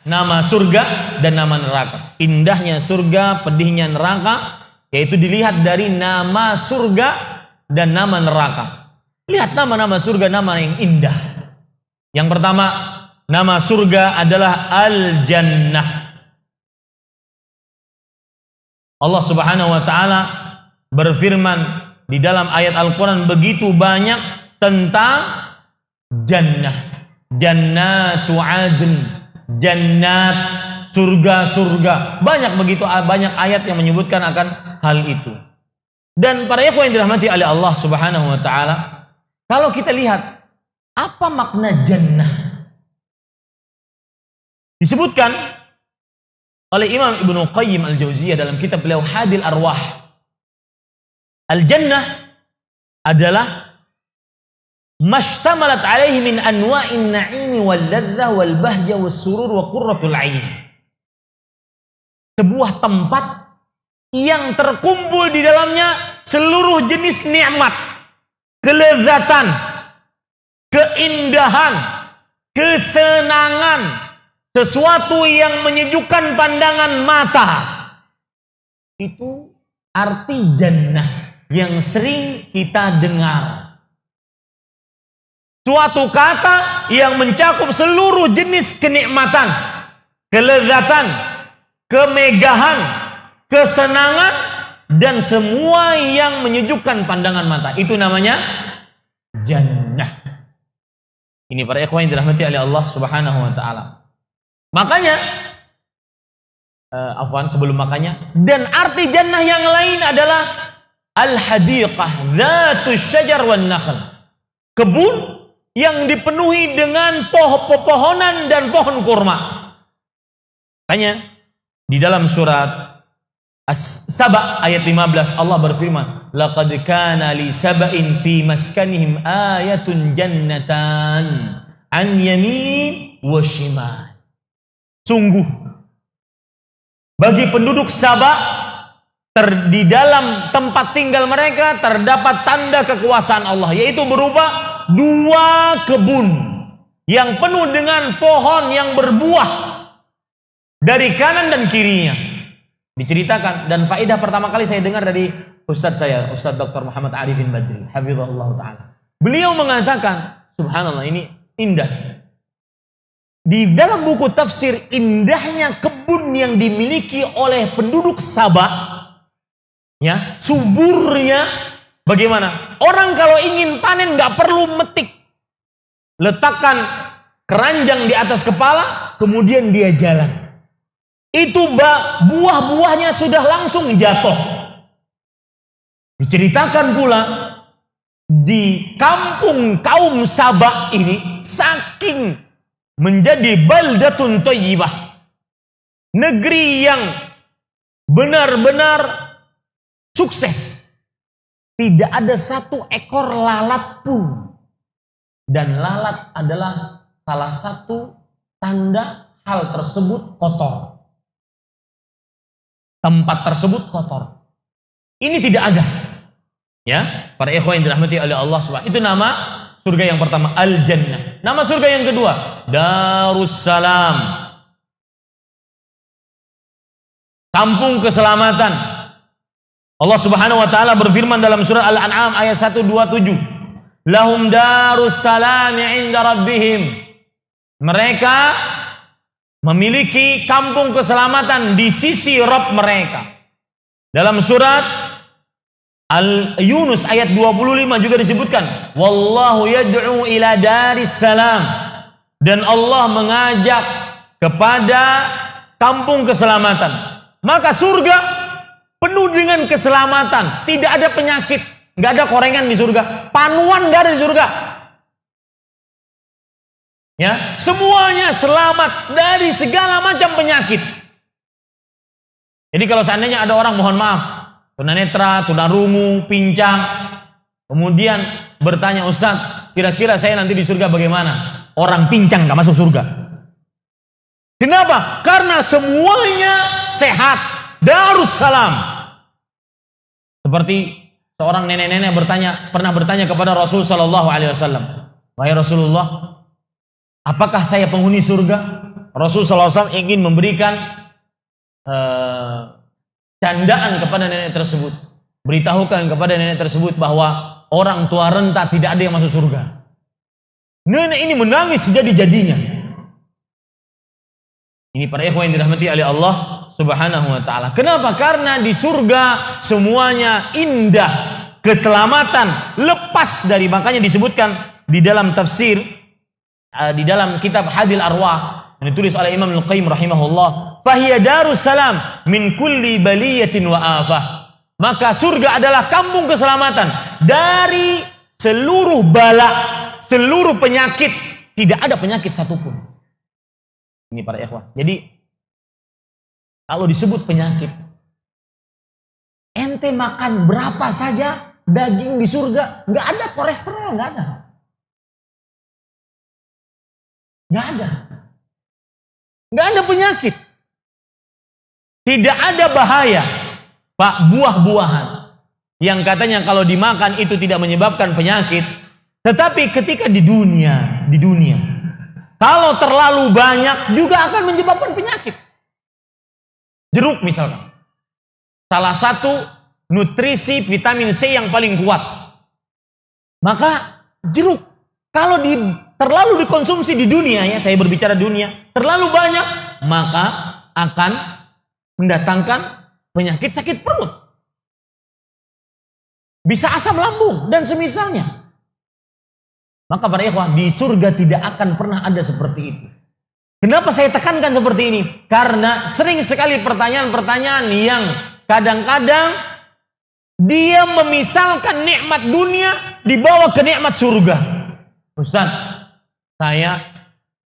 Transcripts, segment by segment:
nama surga dan nama neraka. Indahnya surga, pedihnya neraka, yaitu dilihat dari nama surga dan nama neraka. Lihat nama-nama surga, nama yang indah. Yang pertama, nama surga adalah Al-Jannah. Allah Subhanahu wa taala berfirman di dalam ayat Al-Qur'an begitu banyak tentang jannah. Jannatu adn, jannat, surga-surga. Banyak ayat yang menyebutkan akan hal itu. Dan para ikhwan yang dirahmati oleh Allah Subhanahu wa taala, kalau kita lihat apa makna jannah? Disebutkan oleh Imam Ibnu Qayyim Al-Jauziyah dalam kitab beliau Hadil Arwah. Al-Jannah adalah mashtamalat alaihi min anwa'in na'imi wal ladzah wal bahjah was surur wa qurratul ain. Sebuah tempat yang terkumpul di dalamnya seluruh jenis nikmat, kelezatan, keindahan, kesenangan, sesuatu yang menyejukkan pandangan mata. Itu arti jannah yang sering kita dengar. Suatu kata yang mencakup seluruh jenis kenikmatan, kelezatan, kemegahan, kesenangan, dan semua yang menyejukkan pandangan mata. Itu namanya jannah. Ini para ikhwan yang dirahmati oleh Allah Subhanahu wa taala. Makanya sebelum makanya, dan arti jannah yang lain adalah al-hadiqah dzatus syajar wan nakhl. Kebun yang dipenuhi dengan pepohonan dan pohon kurma. Makanya di dalam surat As-Saba ayat 15 Allah berfirman, laqad kana li saba'in fi maskanihim ayatun jannatan an yamin wa shimal. Sungguh bagi penduduk Saba di dalam tempat tinggal mereka terdapat tanda kekuasaan Allah, yaitu berupa 2 kebun yang penuh dengan pohon yang berbuah dari kanan dan kirinya. Diceritakan, dan faedah pertama kali saya dengar dari Ustadz saya, Ustadz Dr. Muhammad Arifin Badri, hafizahullah ta'ala. Beliau mengatakan, subhanallah, ini indah. Di dalam buku tafsir, indahnya kebun yang dimiliki oleh penduduk Sabah, ya, suburnya bagaimana? Orang kalau ingin panen nggak perlu metik, letakkan keranjang di atas kepala, kemudian dia jalan. Itu buah-buahnya sudah langsung jatuh. Diceritakan pula di kampung kaum Sabah ini, saking menjadi baldatun thayyibah, negeri yang benar-benar sukses, tidak ada satu ekor lalat pun. Dan lalat adalah salah satu tanda hal tersebut kotor. Tempat tersebut kotor. Ini tidak ada. Ya, para ikhwan yang dirahmati oleh Allah Subhanahu. Itu nama surga yang pertama, Al-Jannah. Nama surga yang kedua, Darussalam. Kampung keselamatan. Allah Subhanahu wa taala berfirman dalam surah Al-An'am ayat 127. Lahum darussalam 'inda rabbihim. Mereka memiliki kampung keselamatan di sisi Rabb mereka. Dalam surat Al-Yunus ayat 25 juga disebutkan, wallahu yad'u ila daris salam, dan Allah mengajak kepada kampung keselamatan. Maka surga penuh dengan keselamatan, tidak ada penyakit, nggak ada korengan di surga, panuan nggak ada di surga. Ya, semuanya selamat dari segala macam penyakit. Jadi kalau seandainya ada orang, mohon maaf, tunanetra, tunarungu, pincang, kemudian bertanya, Ustaz, kira-kira saya nanti di surga bagaimana? Orang pincang gak masuk surga. Kenapa? Karena semuanya sehat. Darussalam. Seperti seorang nenek-nenek pernah bertanya kepada Rasul Sallallahu Alaihi Wasallam, wahai Rasulullah, apakah saya penghuni surga? Rasulullah SAW ingin memberikan candaan kepada nenek tersebut. Beritahukan kepada nenek tersebut bahwa orang tua renta tidak ada yang masuk surga. Nenek ini menangis jadi-jadinya. Ini para ikhwan yang dirahmati oleh Allah Subhanahu wa ta'ala. Kenapa? Karena di surga semuanya indah, keselamatan, lepas dari, makanya disebutkan di dalam tafsir, di dalam kitab Hadil Arwah yang ditulis oleh Imam Al-Qayyim rahimahullah, fahiya darus salam min kulli baliyatin wa afah. Maka surga adalah kampung keselamatan dari seluruh bala, seluruh penyakit. Tidak ada penyakit satupun. Ini para ikhwah. Jadi kalau disebut penyakit, ente makan berapa saja daging di surga, nggak ada kolesterol, nggak ada. Nggak ada. Nggak ada penyakit. Tidak ada bahaya. Pak, buah-buahan yang katanya kalau dimakan itu tidak menyebabkan penyakit. Tetapi ketika di dunia, kalau terlalu banyak juga akan menyebabkan penyakit. Jeruk misalkan. Salah satu nutrisi vitamin C yang paling kuat. Maka jeruk kalau terlalu dikonsumsi di dunia, ya saya berbicara dunia, terlalu banyak, maka akan mendatangkan penyakit sakit perut. Bisa asam lambung dan semisalnya. Maka para ikhwah, di surga tidak akan pernah ada seperti itu. Kenapa saya tekankan seperti ini? Karena sering sekali pertanyaan-pertanyaan yang kadang-kadang dia memisalkan nikmat dunia dibawa ke nikmat surga. Ustaz, saya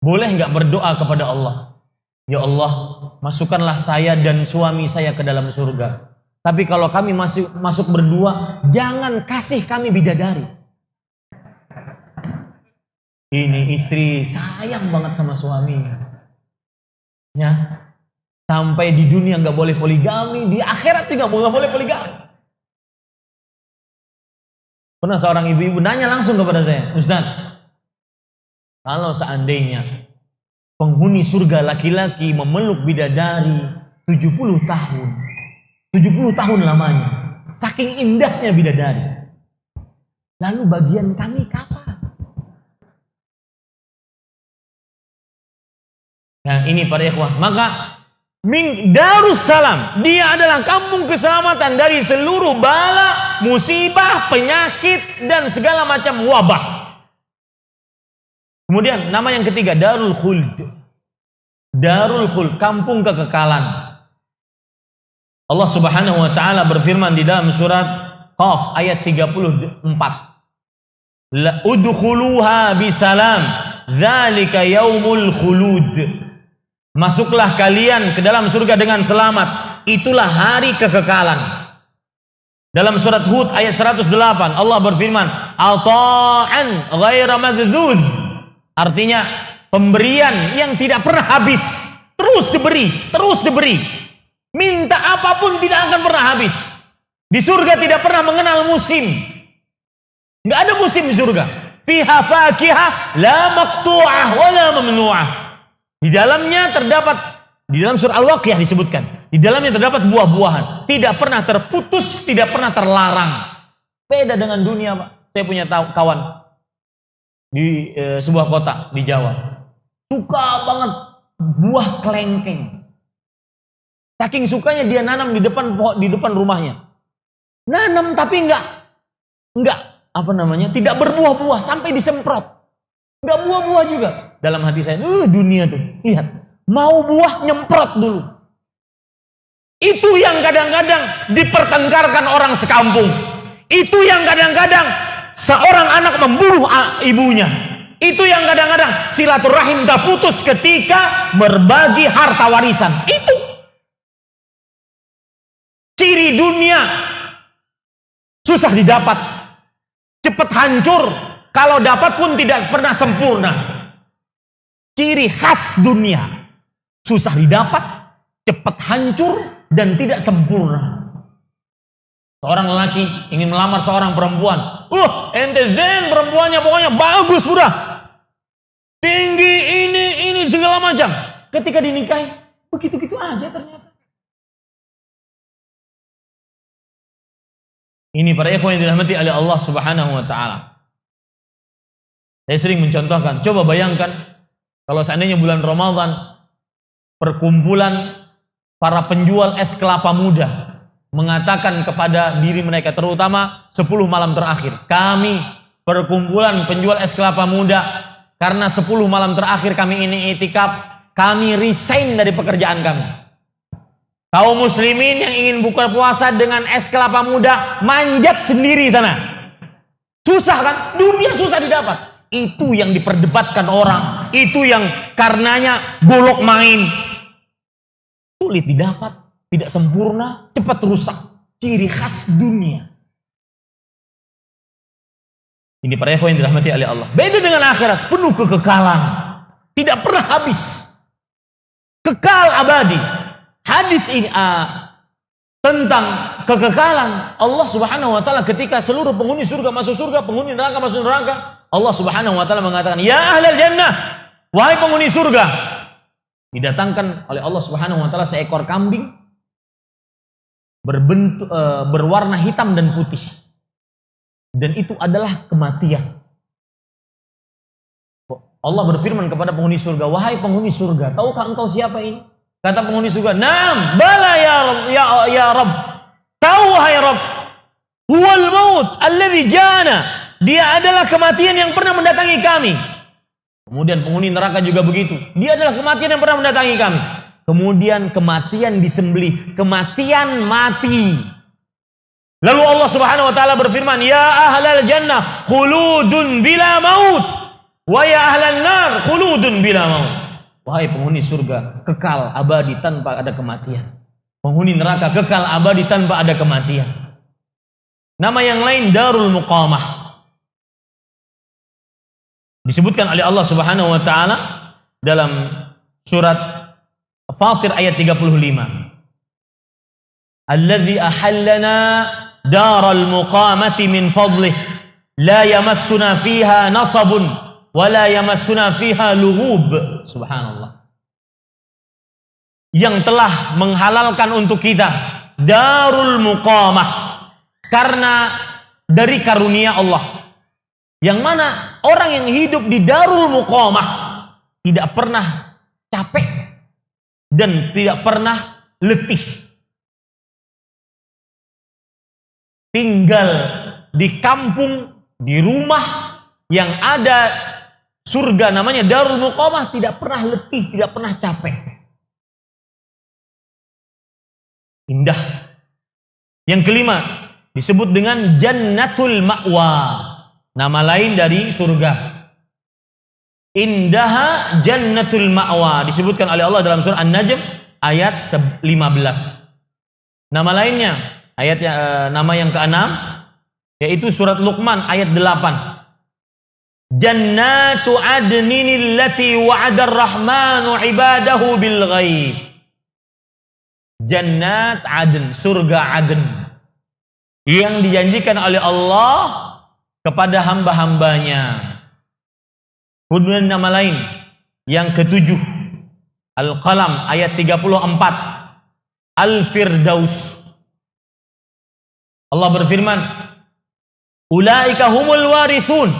boleh nggak berdoa kepada Allah? Ya Allah, masukkanlah saya dan suami saya ke dalam surga. Tapi kalau kami masuk berdua, jangan kasih kami bidadari. Ini istri sayang banget sama suaminya. Ya, sampai di dunia nggak boleh poligami, di akhirat juga nggak boleh poligami. Pernah seorang ibu-ibu nanya langsung kepada saya, Ustaz, kalau seandainya penghuni surga laki-laki memeluk bidadari 70 tahun, 70 tahun lamanya, saking indahnya bidadari, lalu bagian kami kapan? Nah ini para ikhwah, maka Darussalam, dia adalah kampung keselamatan dari seluruh bala, musibah, penyakit, dan segala macam wabah. Kemudian nama yang ketiga, Darul Khuld. Darul Khuld, kampung kekekalan. Allah Subhanahu wa ta'ala berfirman di dalam surat Qaf ayat 34. La udkhuluha bisalam, dzalika yaumul khulud. Masuklah kalian ke dalam surga dengan selamat. Itulah hari kekekalan. Dalam surat Hud ayat 108 Allah berfirman, ata'an ghaira madzuz. Artinya pemberian yang tidak pernah habis. Terus diberi, terus diberi. Minta apapun tidak akan pernah habis. Di surga tidak pernah mengenal musim. Enggak ada musim di surga. Fiha fakihah la maqtu'ah wa la mamnu'ah. Di dalamnya terdapat, di dalam surah Al-Waqiah disebutkan, di dalamnya terdapat buah-buahan, tidak pernah terputus, tidak pernah terlarang. Beda dengan dunia, Pak. Saya punya kawan di sebuah kota di Jawa, suka banget buah kelengkeng. Saking sukanya dia nanam di depan rumahnya. Nanam tapi enggak tidak berbuah-buah sampai disemprot. Enggak buah-buah juga. Dalam hati saya, dunia tuh, lihat, mau buah nyemprot dulu. Itu yang kadang-kadang dipertengkarkan orang sekampung. Itu yang kadang-kadang seorang anak membunuh ibunya. Itu yang kadang-kadang silaturahim tak putus ketika berbagi harta warisan. Itu ciri dunia susah didapat, cepat hancur. Kalau dapat pun tidak pernah sempurna. Ciri khas dunia, susah didapat, cepat hancur, dan tidak sempurna. Seorang lelaki ingin melamar seorang perempuan. Ente zen perempuannya, pokoknya bagus, budak. Tinggi, ini segala macam. ketika dinikahi begitu-gitu aja ternyata. Ini para ikhwan yang dirahmati oleh Allah Subhanahu wa taala. Saya sering mencontohkan, coba bayangkan kalau seandainya bulan Ramadan perkumpulan para penjual es kelapa muda mengatakan kepada diri mereka, terutama 10 malam terakhir, kami perkumpulan penjual es kelapa muda, karena 10 malam terakhir kami ini itikaf, kami resign dari pekerjaan kami. Kaum muslimin yang ingin buka puasa dengan es kelapa muda, manjat sendiri sana. Susah kan? Dunia susah didapat. Itu yang diperdebatkan orang. Itu yang karenanya golok main. Sulit didapat, tidak sempurna, cepat rusak. Ciri khas dunia. Ini para ikhwan yang dirahmati oleh Allah. Beda dengan akhirat, penuh kekekalan. Tidak pernah habis. Kekal abadi. Hadis ini tentang kekekalan Allah Subhanahu wa taala ketika seluruh penghuni surga masuk surga, penghuni neraka masuk neraka. Allah Subhanahu wa taala mengatakan, "Ya ahlal jannah, wahai penghuni surga." Didatangkan oleh Allah Subhanahu wa taala seekor kambing berwarna hitam dan putih. Dan itu adalah kematian. Allah berfirman kepada penghuni surga, "Wahai penghuni surga, tahukah engkau siapa ini?" Kata penghuni surga, "Naam, bala ya Rabb. Tahu wahai Rabb. Huwal maut alladzi jana." Dia adalah kematian yang pernah mendatangi kami. Kemudian penghuni neraka juga begitu. Dia adalah kematian yang pernah mendatangi kami. Kemudian kematian disembelih, kematian mati. Lalu Allah Subhanahu wa taala berfirman, "Ya ahlal jannah, khuludun bila maut. Wa ya ahlan nar, khuludun bila maut." Wahai penghuni surga, kekal abadi tanpa ada kematian. Penghuni neraka kekal abadi tanpa ada kematian. Nama yang lain Darul Muqamah. Disebutkan oleh Allah Subhanahu wa taala dalam surat Fatir ayat 35. Alladzi ahallana daral muqamati min fadlih la yamassuna fiha nasabun wala yamassuna fiha lughub. Subhanallah. Yang telah menghalalkan untuk kita darul muqamah karena dari karunia Allah. Yang mana orang yang hidup di darul muqamah tidak pernah capek dan tidak pernah letih. Tinggal di kampung, di rumah yang ada surga namanya darul muqamah, tidak pernah letih, tidak pernah capek. Indah. Yang kelima disebut dengan jannatul ma'wa. Nama lain dari surga. Indaha jannatul ma'wa. Disebutkan oleh Allah dalam surah An-Najm ayat 15. Nama lainnya, nama yang ke-6 yaitu surat Luqman ayat 8. Jannatu adnin allati wa'ada ar-rahmanu ibadahu bil ghaib. Jannat adn, surga adn yang dijanjikan oleh Allah kepada hamba-hambanya. Kemudian nama lain yang ke-7 Al-Qalam ayat 34, Al-Firdaus. Allah berfirman, "Ulaika humul warithun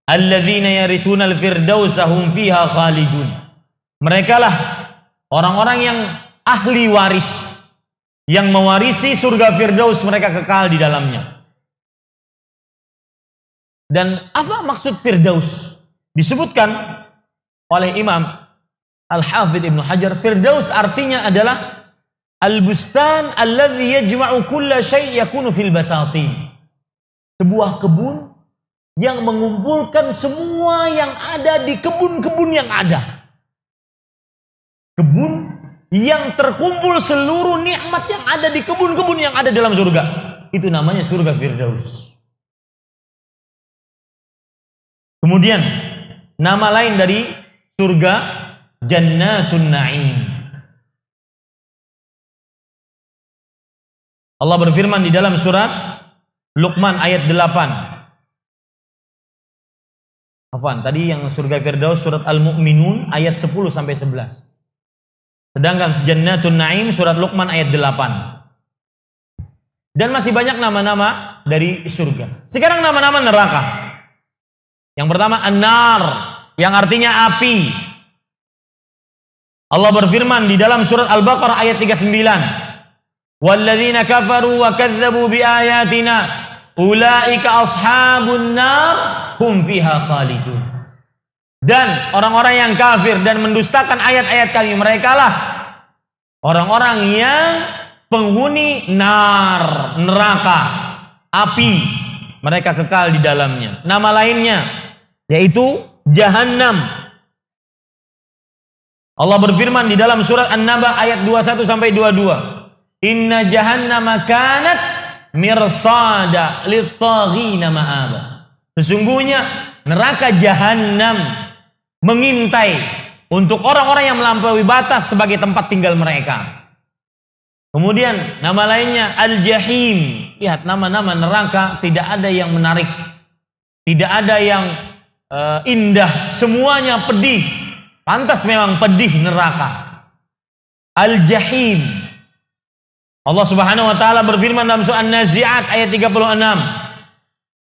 alladzina yarithuna al-firdausa hum fiha khalidun." Mereka lah orang-orang yang ahli waris, yang mewarisi surga Firdaus, mereka kekal di dalamnya. Dan apa maksud Firdaus? Disebutkan oleh Imam Al-Hafidh Ibnu Hajar, Firdaus artinya adalah al-bustan alladzi yajma'u kulla syai' yakunu fil basatin. Sebuah kebun yang mengumpulkan semua yang ada di kebun-kebun yang ada. Kebun yang terkumpul seluruh nikmat yang ada di kebun-kebun yang ada dalam surga. Itu namanya surga Firdaus. Kemudian nama lain dari surga Jannatun Na'im. Allah berfirman di dalam surat Luqman ayat 8. Afwan, tadi yang surga Firdaus surat Al-Mu'minun ayat 10 sampai 11. Sedangkan Jannatun Naim surat Luqman ayat 8. Dan masih banyak nama-nama dari surga. Sekarang nama-nama neraka. Yang pertama An-Nar, yang artinya api. Allah berfirman di dalam surat Al-Baqarah ayat 39. Walladzina kafaru wa kadzdzabu biayatina ulaika ashabun nar hum fiha khalidun. Dan orang-orang yang kafir dan mendustakan ayat-ayat kami, merekalah orang-orang yang penghuni nar, neraka, api. Mereka kekal di dalamnya. Nama lainnya yaitu Jahannam. Allah berfirman di dalam surat An-Naba ayat 21 sampai 22. Inna jahannama kanat mirsada lit-taghina ma'aba. Sesungguhnya neraka Jahannam mengintai untuk orang-orang yang melampaui batas sebagai tempat tinggal mereka. Kemudian nama lainnya Al-Jahim. Lihat nama-nama neraka tidak ada yang menarik, tidak ada yang indah, semuanya pedih. Pantas memang pedih neraka. Al-Jahim. Allah Subhanahu wa taala berfirman dalam surah An-Nazi'at ayat 36.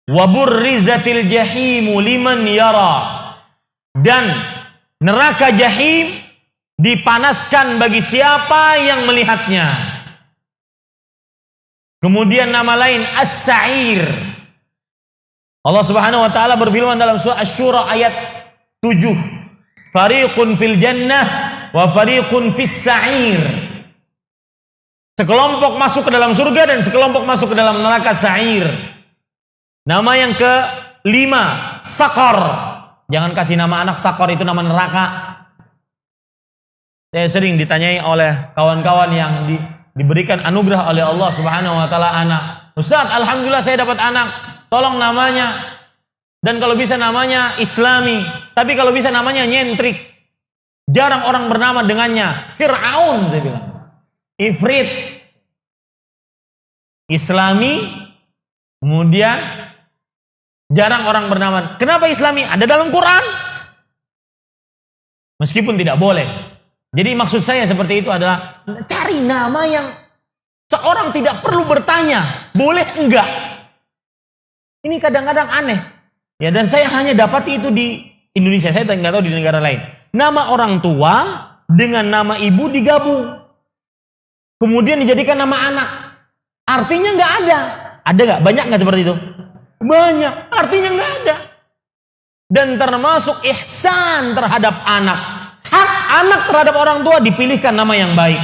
Wa burrizatil jahimu liman yara. Dan neraka Jahim dipanaskan bagi siapa yang melihatnya. Kemudian nama lain As-Sa'ir. Allah Subhanahu wa taala berfirman dalam surah Asy-Syura ayat 7. Fariqun fil jannah wa fariqun fis sa'ir. Sekelompok masuk ke dalam surga dan sekelompok masuk ke dalam neraka sa'ir. Nama yang kelima, Sakar. Jangan kasih nama anak Sakar, itu nama neraka. Saya sering ditanyai oleh kawan-kawan yang diberikan anugerah oleh Allah Subhanahu wa taala anak. Ustaz, alhamdulillah saya dapat anak. Tolong namanya. Dan kalau bisa namanya Islami, tapi kalau bisa namanya nyentrik. Jarang orang bernama dengannya. Fir'aun saya bilang. Ifrit. Islami. Kemudian jarang orang bernama. Kenapa Islami? Ada dalam Quran. Meskipun tidak boleh. Jadi maksud saya seperti itu adalah cari nama yang seorang tidak perlu bertanya. Boleh enggak? Ini kadang-kadang aneh. Ya, dan saya hanya dapati itu di Indonesia, saya nggak tahu di negara lain. Nama orang tua dengan nama ibu digabung, kemudian dijadikan nama anak. Artinya nggak ada. Ada nggak? Banyak nggak seperti itu? Banyak. Artinya nggak ada. Dan termasuk ihsan terhadap anak. Hak anak terhadap orang tua dipilihkan nama yang baik.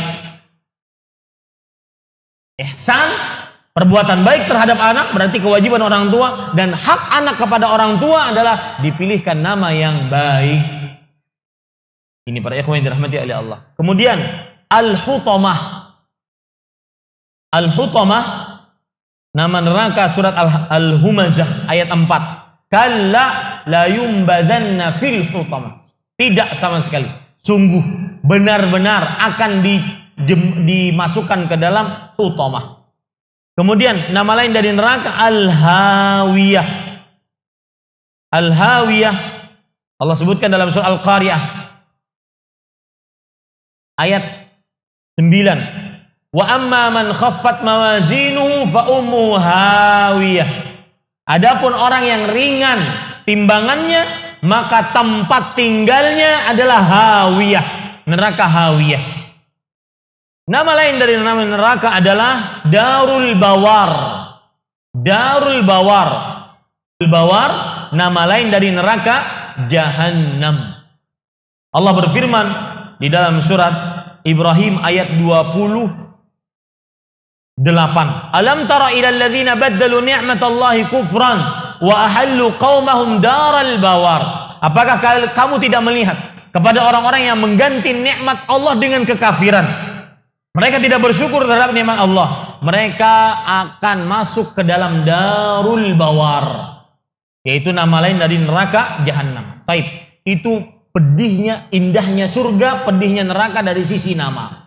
Ihsan. Perbuatan baik terhadap anak berarti kewajiban orang tua, dan hak anak kepada orang tua adalah dipilihkan nama yang baik. Ini para ikhwan yang dirahmati oleh Allah. Kemudian Al-Hutamah. Al-Hutamah nama neraka surat Al-Humazah ayat 4. Kalla la yumbadanna fil hutamah. Tidak sama sekali. Sungguh benar-benar akan dimasukkan ke dalam hutamah. Kemudian nama lain dari neraka Al-Hawiyah. Al-Hawiyah Allah sebutkan dalam surah Al-Qariyah ayat 9. Wa amma man khaffat mawazinuhu fa ummuhu hawiyah. Adapun orang yang ringan timbangannya, maka tempat tinggalnya adalah hawiyah, neraka hawiyah. Nama lain dari nama neraka adalah Darul Bawar. Darul Bawar. Darul Bawar nama lain dari neraka Jahannam. Allah berfirman di dalam surat Ibrahim ayat 28. Alam tara ilal ladzina baddalu ni'matallahi kufran wa ahallu qaumahum daral bawar. Apakah kamu tidak melihat kepada orang-orang yang mengganti nikmat Allah dengan kekafiran? Mereka tidak bersyukur terhadap nikmat Allah. Mereka akan masuk ke dalam Darul Bawar, yaitu nama lain dari neraka Jahannam. Taib. Itu pedihnya, indahnya surga, pedihnya neraka dari sisi nama.